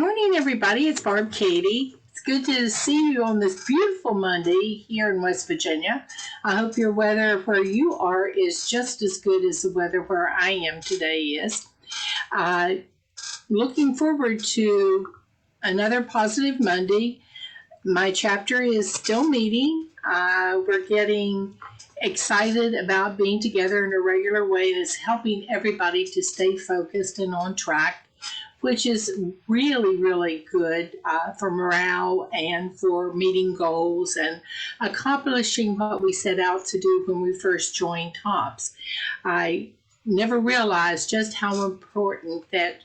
morning, everybody. It's Barb Katie. It's good to see you on this beautiful Monday here in West Virginia. I hope your weather where you are is just as good as the weather where I am today is. Looking forward to another positive Monday. My chapter is still meeting. We're getting excited about being together in a regular way, and it's helping everybody to stay focused and on track, which is really, really good for morale and for meeting goals and accomplishing what we set out to do when we first joined TOPS. I never realized just how important that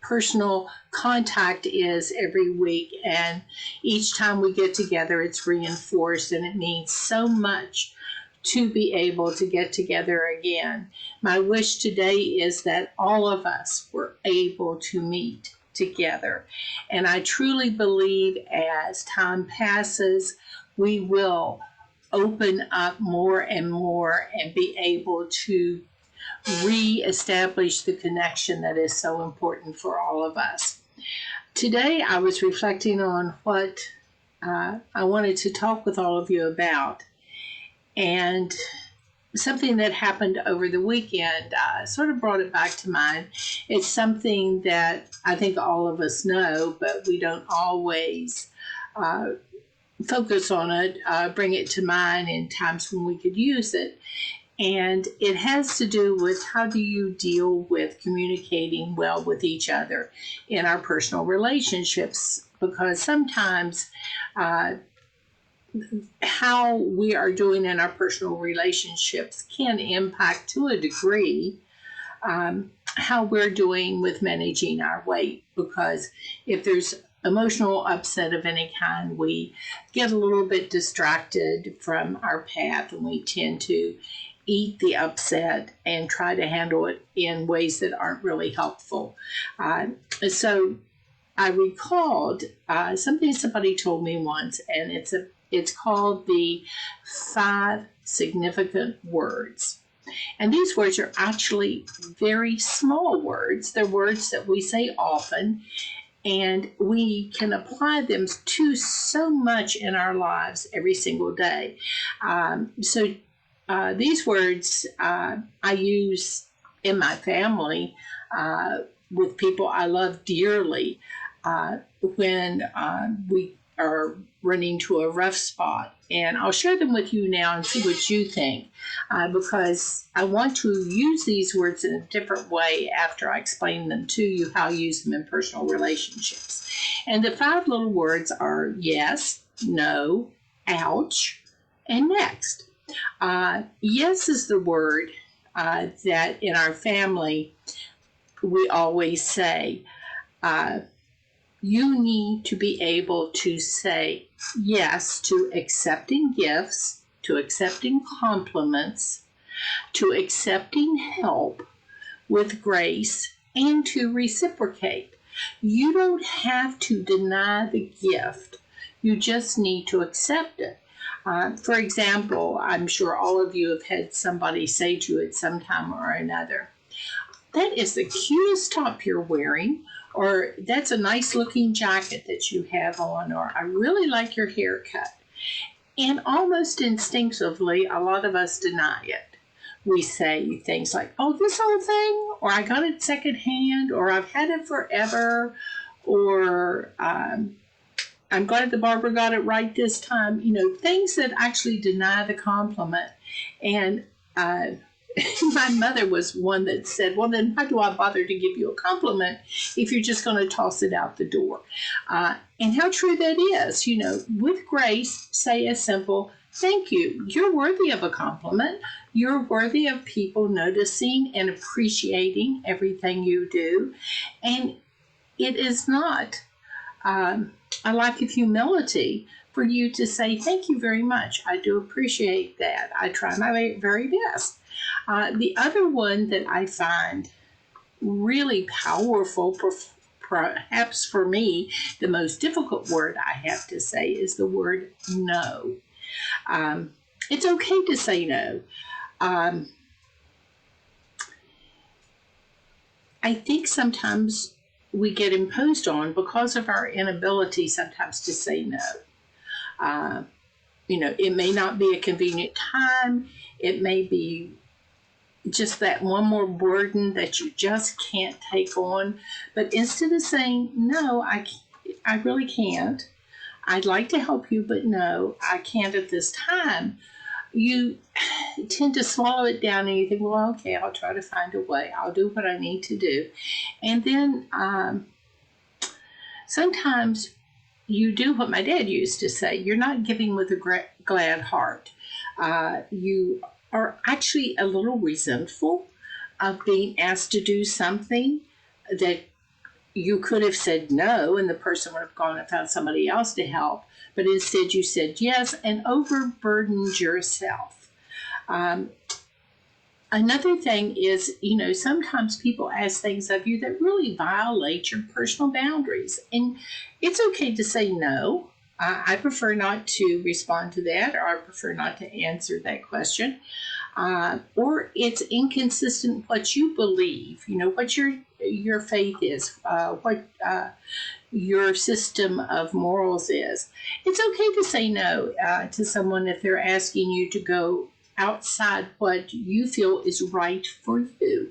personal contact is every week, and each time we get together it's reinforced, and it means so much to be able to get together again. My wish today is that all of us were able to meet together, and I truly believe as time passes we will open up more and more and be able to re-establish the connection that is so important for all of us. Today I was reflecting on what I wanted to talk with all of you about, and something that happened over the weekend sort of brought it back to mind. It's something that I think all of us know, but we don't always focus on it, bring it to mind in times when we could use it. And it has to do with how do you deal with communicating well with each other in our personal relationships, because sometimes how we are doing in our personal relationships can impact to a degree how we're doing with managing our weight, because if there's emotional upset of any kind, we get a little bit distracted from our path and we tend to eat the upset and try to handle it in ways that aren't really helpful. So I recalled something somebody told me once, and it's called the 5 significant words. And these words are actually very small words. They're words that we say often, and we can apply them to so much in our lives every single day. These words I use in my family with people I love dearly when we are running to a rough spot. And I'll share them with you now and see what you think, because I want to use these words in a different way after I explain them to you, how I use them in personal relationships. And the 5 little words are yes, no, ouch, and next. Yes is the word that in our family we always say. You need to be able to say yes to accepting gifts, to accepting compliments, to accepting help with grace, and to reciprocate. You don't have to deny the gift. You just need to accept it. For example, I'm sure all of you have had somebody say to you at some time or another, "That is the cutest top you're wearing," or "That's a nice looking jacket that you have on," or "I really like your haircut." And almost instinctively, a lot of us deny it. We say things like, "Oh, this old thing," or "I got it secondhand," or "I've had it forever," or "I'm glad the barber got it right this time." You know, things that actually deny the compliment. And my mother was one that said, "Well, then why do I bother to give you a compliment if you're just going to toss it out the door?" And how true that is. You know, with grace, say a simple thank you. You're worthy of a compliment. You're worthy of people noticing and appreciating everything you do. And it is not a lack of humility for you to say, "Thank you very much. I do appreciate that. I try my very best." The other one that I find really powerful, perhaps for me, the most difficult word I have to say is the word no. It's okay to say no. I think sometimes we get imposed on because of our inability sometimes to say no. It may not be a convenient time. It may be just that one more burden that you just can't take on. But instead of saying, no, I really can't. I'd like to help you, but no, I can't at this time. You tend to swallow it down and you think, well, okay, I'll try to find a way. I'll do what I need to do. And then sometimes you do what my dad used to say. You're not giving with a glad heart. You are actually a little resentful of being asked to do something that you could have said no, and the person would have gone and found somebody else to help. But instead you said yes and overburdened yourself. Another thing is, sometimes people ask things of you that really violate your personal boundaries. And it's okay to say no. I prefer not to respond to that, or I prefer not to answer that question. Or it's inconsistent with what you believe, what your faith is, what your system of morals is. It's okay to say no to someone if they're asking you to go outside what you feel is right for you.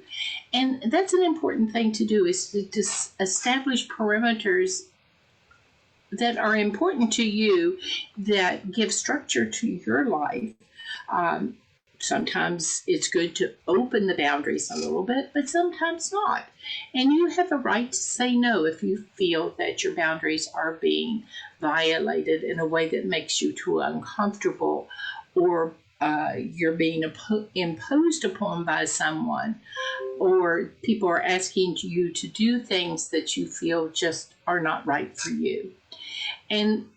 And that's an important thing to do, is to establish perimeters that are important to you, that give structure to your life. Sometimes it's good to open the boundaries a little bit, but sometimes not. And you have a right to say no if you feel that your boundaries are being violated in a way that makes you too uncomfortable, or you're being imposed upon by someone, or people are asking you to do things that you feel just are not right for you. And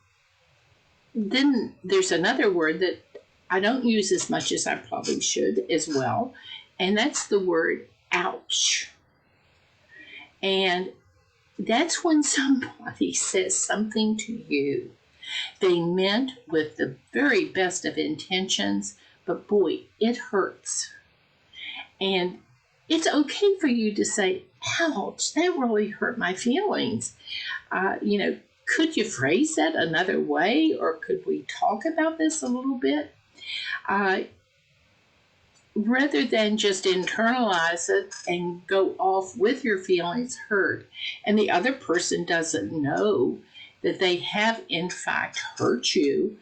then there's another word that I don't use as much as I probably should as well, and that's the word ouch. And that's when somebody says something to you they meant with the very best of intentions, but boy, it hurts. And it's okay for you to say, ouch, that really hurt my feelings. Could you phrase that another way, or could we talk about this a little bit? Rather than just internalize it and go off with your feelings hurt, and the other person doesn't know that they have in fact hurt you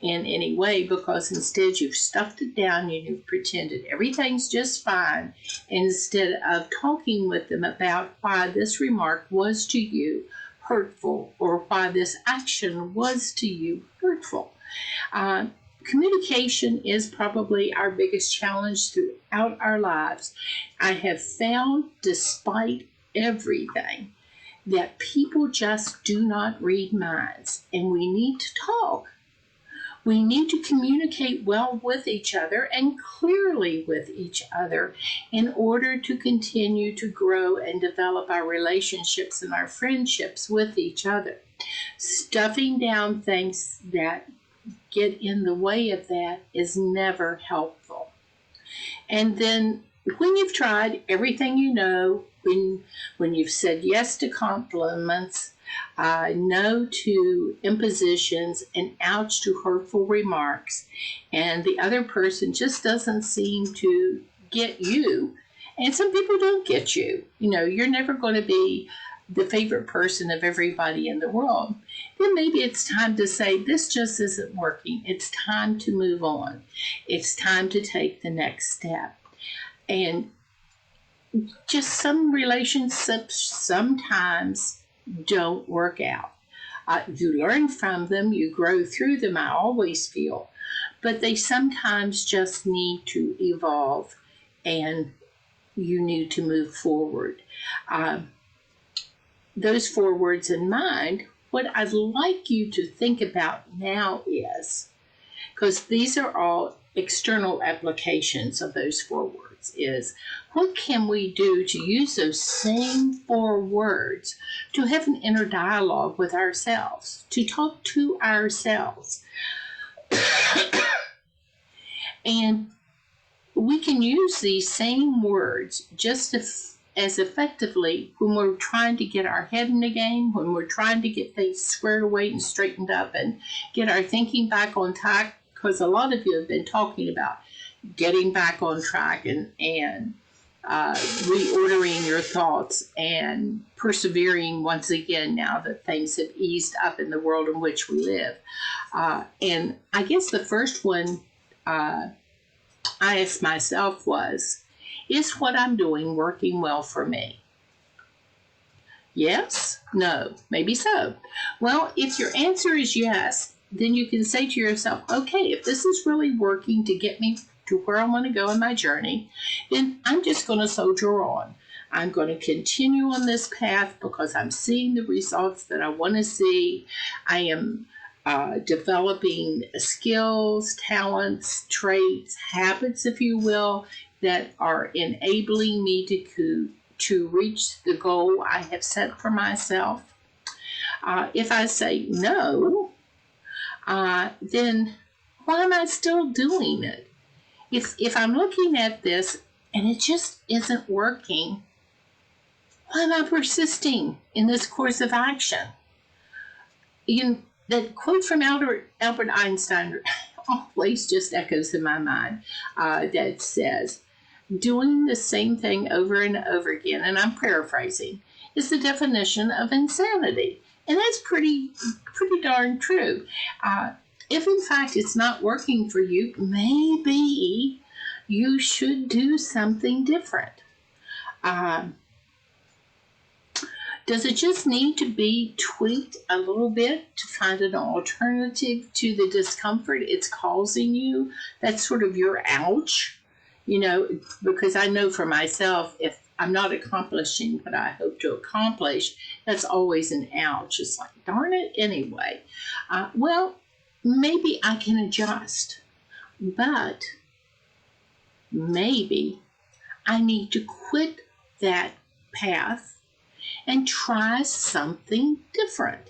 in any way, because instead you've stuffed it down and you've pretended everything's just fine, instead of talking with them about why this remark was to you hurtful, or why this action was to you hurtful. Communication is probably our biggest challenge throughout our lives. I have found, despite everything, that people just do not read minds, and we need to talk. We need to communicate well with each other and clearly with each other in order to continue to grow and develop our relationships and our friendships with each other. Stuffing down things that get in the way of that is never helpful. And then when you've tried everything you know, when you've said yes to compliments, no to impositions, and ouch to hurtful remarks, and the other person just doesn't seem to get you, and some people don't get you, you're never going to be the favorite person of everybody in the world, then maybe it's time to say, this just isn't working. It's time to move on. It's time to take the next step. And just some relationships sometimes don't work out. You learn from them, you grow through them, I always feel, but they sometimes just need to evolve, and you need to move forward. Those 4 words in mind, what I'd like you to think about now is, because these are all external applications of those 4 words, is what can we do to use those same 4 words to have an inner dialogue with ourselves, to talk to ourselves. And we can use these same words just to as effectively when we're trying to get our head in the game, when we're trying to get things squared away and straightened up and get our thinking back on track, because a lot of you have been talking about getting back on track and reordering your thoughts and persevering once again now that things have eased up in the world in which we live. And I guess the first one I asked myself was, is what I'm doing working well for me? Yes? No? Maybe so. Well, if your answer is yes, then you can say to yourself, okay, if this is really working to get me to where I want to go in my journey, then I'm just going to soldier on. I'm going to continue on this path because I'm seeing the results that I want to see. I am developing skills, talents, traits, habits, if you will, that are enabling me to reach the goal I have set for myself. If I say no, then why am I still doing it? If I'm looking at this and it just isn't working, why am I persisting in this course of action? That quote from Albert Einstein always just echoes in my mind that says, doing the same thing over and over again, and I'm paraphrasing, is the definition of insanity. And that's pretty darn true. If in fact it's not working for you, maybe you should do something different. Does it just need to be tweaked a little bit to find an alternative to the discomfort it's causing you? That's sort of your ouch, because I know for myself, if I'm not accomplishing what I hope to accomplish, that's always an ouch. It's like, darn it, anyway. Well, maybe I can adjust, but maybe I need to quit that path and try something different.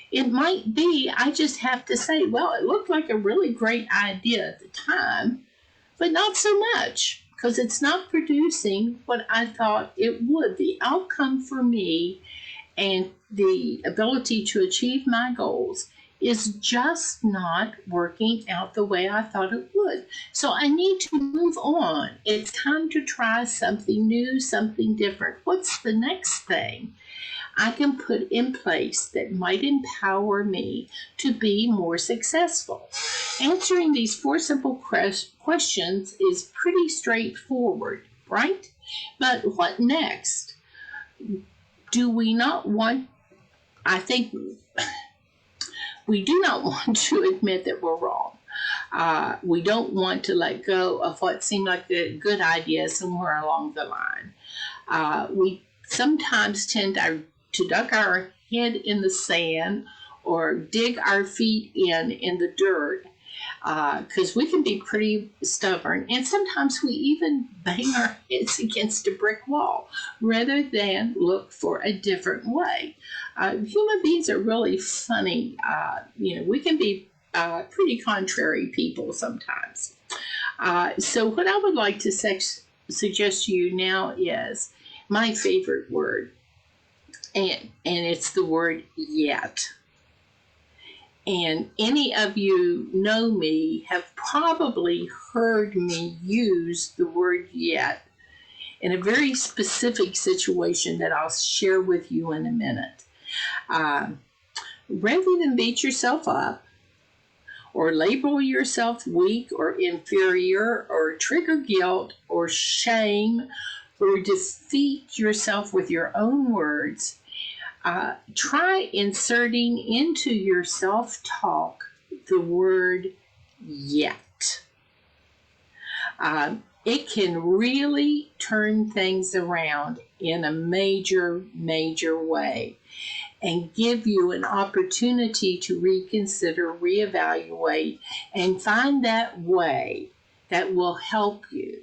It might be I just have to say, well, it looked like a really great idea at the time, but not so much, because it's not producing what I thought it would. The outcome for me and the ability to achieve my goals is just not working out the way I thought it would. So I need to move on. It's time to try something new, something different. What's the next thing I can put in place that might empower me to be more successful? Answering these 4 simple questions is pretty straightforward, right? But what next? Do we not want, I think, we do not want to admit that we're wrong. We don't want to let go of what seemed like a good idea somewhere along the line. We sometimes tend to duck our head in the sand or dig our feet in the dirt, because we can be pretty stubborn, and sometimes we even bang our heads against a brick wall rather than look for a different way. Human beings are really funny. We can be pretty contrary people sometimes. So what I would like to suggest to you now is my favorite word, and it's the word yet. And any of you know me have probably heard me use the word yet in a very specific situation that I'll share with you in a minute. Rather than beat yourself up or label yourself weak or inferior or trigger guilt or shame or defeat yourself with your own words, try inserting into your self-talk the word yet. It can really turn things around in a major, major way and give you an opportunity to reconsider, reevaluate, and find that way that will help you.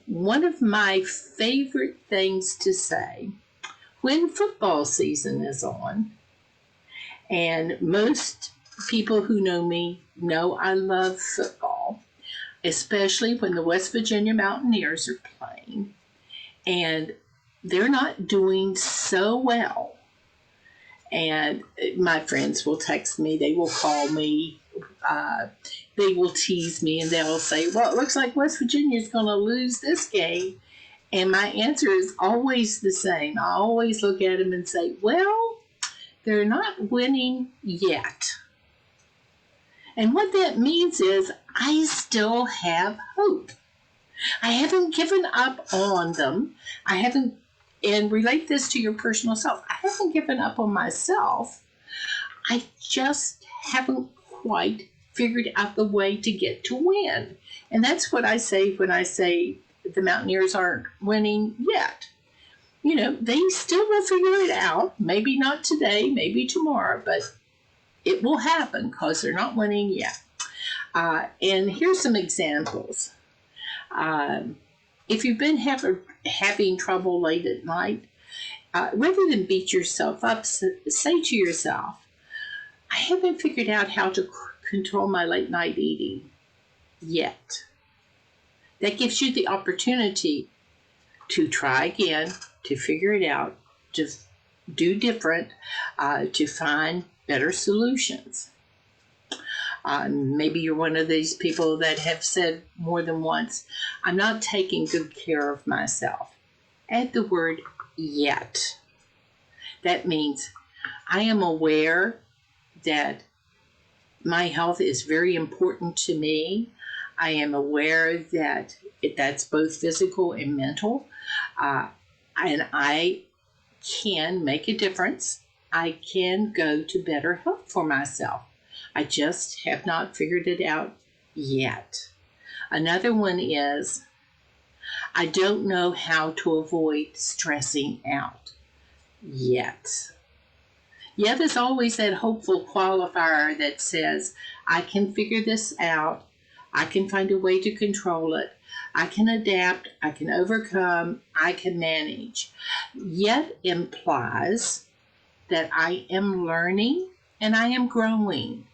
One of my favorite things to say when football season is on, and most people who know me know I love football, especially when the West Virginia Mountaineers are playing, and they're not doing so well. And my friends will text me, they will call me, they will tease me, and they'll say, well, it looks like West Virginia's going to lose this game. And my answer is always the same. I always look at them and say, well, they're not winning yet. And what that means is I still have hope. I haven't given up on them. I haven't, and relate this to your personal self, I haven't given up on myself. I just haven't quite figured out the way to get to win. And that's what I say when I say the Mountaineers aren't winning yet. You know, they still will figure it out. Maybe not today, maybe tomorrow, but it will happen because they're not winning yet. And here's some examples. If you've been having trouble late at night, rather than beat yourself up, say to yourself, I haven't figured out how to control my late night eating yet. That gives you the opportunity to try again, to figure it out, to do different, to find better solutions. Maybe you're one of these people that have said more than once, I'm not taking good care of myself. Add the word yet. That means I am aware that my health is very important to me. I am aware that that's both physical and mental. And I can make a difference. I can go to better health for myself. I just have not figured it out yet. Another one is, I don't know how to avoid stressing out yet. Yet is always that hopeful qualifier that says, I can figure this out. I can find a way to control it. I can adapt. I can overcome. I can manage. Yet implies that I am learning and I am growing.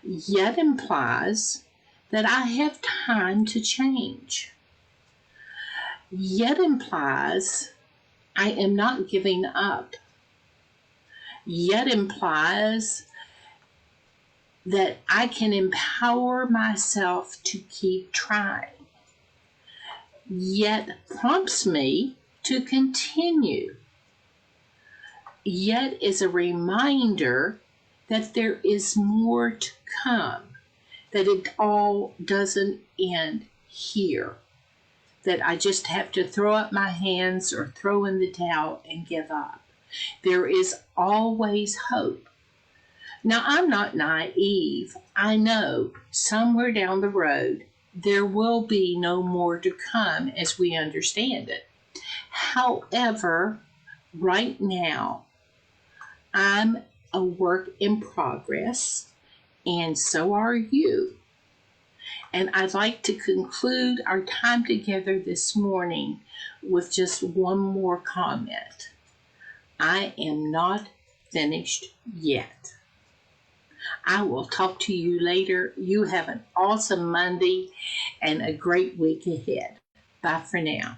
Yet implies that I have time to change. Yet implies I am not giving up. Yet implies that I can empower myself to keep trying. Yet prompts me to continue. Yet is a reminder that there is more to come, that it all doesn't end here, that I just have to throw up my hands or throw in the towel and give up. There is always hope. Now, I'm not naive. I know somewhere down the road there will be no more to come as we understand it. However, right now, I'm a work in progress, and so are you. And I'd like to conclude our time together this morning with just one more comment. I am not finished yet. I will talk to you later. You have an awesome Monday and a great week ahead. Bye for now.